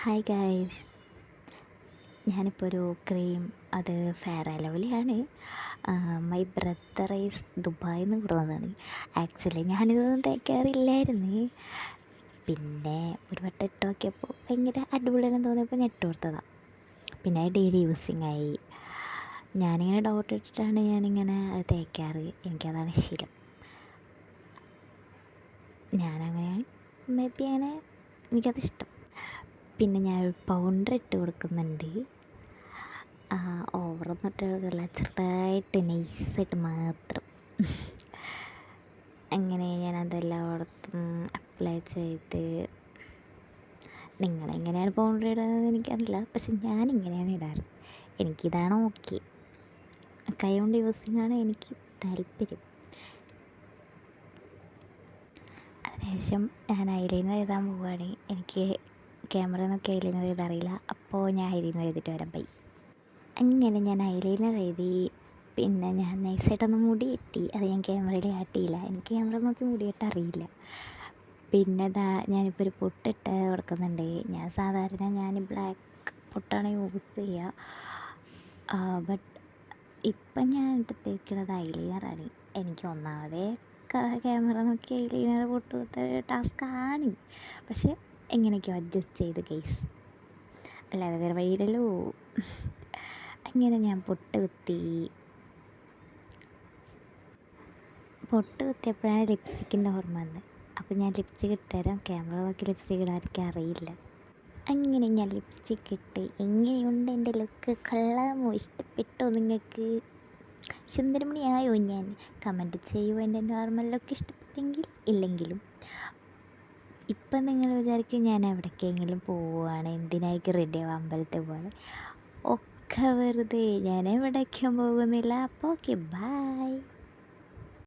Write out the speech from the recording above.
Hi guys, ഞാനിപ്പോൾ ഒരു cream, അത് ഫെയർ ആൻഡ് ലവ്ലിയാണ്. മൈ ബ്രദർ ഈസ് ദുബായിൽ നിന്ന് കൊടുത്തതാണ്. ആക്ച്വലി ഞാനിതൊന്നും തേക്കാറില്ലായിരുന്നു. പിന്നെ ഒരു വട്ടം ഇട്ട് നോക്കിയപ്പോൾ ഭയങ്കര അടിപൊളിയാണെന്ന് തോന്നിയപ്പോൾ ഞാൻ ഇട്ട് കൊടുത്തതാണ്. പിന്നെ ഡെയിലി യൂസിങ് ആയി. ഞാനിങ്ങനെ ഡൗട്ട് ഇട്ടിട്ടാണ് ഞാനിങ്ങനെ തേക്കാറ്. എനിക്കതാണ് ശീലം. ഞാനങ്ങനെയാണ്, മേ ബി അങ്ങനെ എനിക്കതിഷ്ടം. പിന്നെ ഞാൻ പൗഡർ ഇട്ട് കൊടുക്കുന്നുണ്ട്. ഓവറൊന്നും ഇട്ട് കൊടുക്കില്ല, ചെറുതായിട്ട് നൈസായിട്ട് മാത്രം. അങ്ങനെ ഞാനതെല്ലായിടത്തും അപ്ലൈ ചെയ്ത്. നിങ്ങളെങ്ങനെയാണ് പൗഡർ ഇടുന്നത് എനിക്കറിയില്ല, പക്ഷെ ഞാനിങ്ങനെയാണ് ഇടാറ്. എനിക്കിതാണ് ഓക്കെ. കൈ കൊണ്ട് യൂസിങ്ങാണ് എനിക്ക് താല്പര്യം. അതിനുശേഷം ഞാൻ ഐലൈനർ എഴുതാൻ പോവുകയാണ്. എനിക്ക് ക്യാമറയിൽ നിന്നൊക്കെ ഐലൈനർ എഴുതാറിയില്ല, അപ്പോൾ ഞാൻ ഐലൈനർ എഴുതിയിട്ട് വരാം. ബൈ. അങ്ങനെ ഞാൻ ഐലൈനർ എഴുതി. പിന്നെ ഞാൻ നൈസായിട്ടൊന്ന് മുടി കെട്ടി. അത് ഞാൻ ക്യാമറയിൽ കാട്ടിയില്ല, എനിക്ക് ക്യാമറ നോക്കി മുടി കെട്ടാൻ അറിയില്ല. പിന്നെ ഞാനിപ്പോൾ ഒരു പൊട്ടിട്ട് കൊടുക്കുന്നുണ്ട്. ഞാൻ ബ്ലാക്ക് പൊട്ടാണ് യൂസ് ചെയ്യുക. ബട്ട് ഇപ്പം ഞാൻ എടുത്തിരിക്കുന്നത് ഐലൈനറാണ്. എനിക്ക് ഒന്നാമതേ ക്യാമറ നോക്കി ഐലൈനർ പൊട്ട് കൊടുത്ത ടാസ്ക്കാണ്. പക്ഷെ എങ്ങനെയൊക്കെയോ അഡ്ജസ്റ്റ് ചെയ്ത് കേസ്, അല്ലാതെ വേറെ വഴിയില്ലല്ലോ. അങ്ങനെ ഞാൻ പൊട്ട് കുത്തിയപ്പോഴാണ് ലിപ്സ്റ്റിക്കിൻ്റെ ഓർമ്മ വന്നത്. അപ്പോൾ ഞാൻ ലിപ്സ്റ്റിക് ഇട്ടുതരാം. ക്യാമറ നോക്കി ലിപ്സ്റ്റിക് ഇടാൻ എനിക്ക് അറിയില്ല. അങ്ങനെ ഞാൻ ലിപ്സ്റ്റിക് ഇട്ട്. എങ്ങനെയുണ്ട് എൻ്റെ ലുക്ക്? കൊള്ളാമോ? ഇഷ്ടപ്പെട്ടോ നിങ്ങൾക്ക്? സുന്ദരമണിയായോ ഞാൻ? കമൻറ്റ് ചെയ്യുമോ എൻ്റെ നോർമൽ ലുക്ക് ഇഷ്ടപ്പെട്ടെങ്കിൽ? ഇല്ലെങ്കിലും ഇപ്പം നിങ്ങൾ വിചാരിക്കും ഞാൻ എവിടേക്കെങ്കിലും പോവുകയാണ്, എന്തിനായിരിക്കും റെഡി ആവുക, അമ്പലത്തിൽ പോവാണ്. ഒക്കെ വെറുതെ, ഞാൻ എവിടേക്കും പോകുന്നില്ല. അപ്പോൾ ഓക്കെ, ബൈ.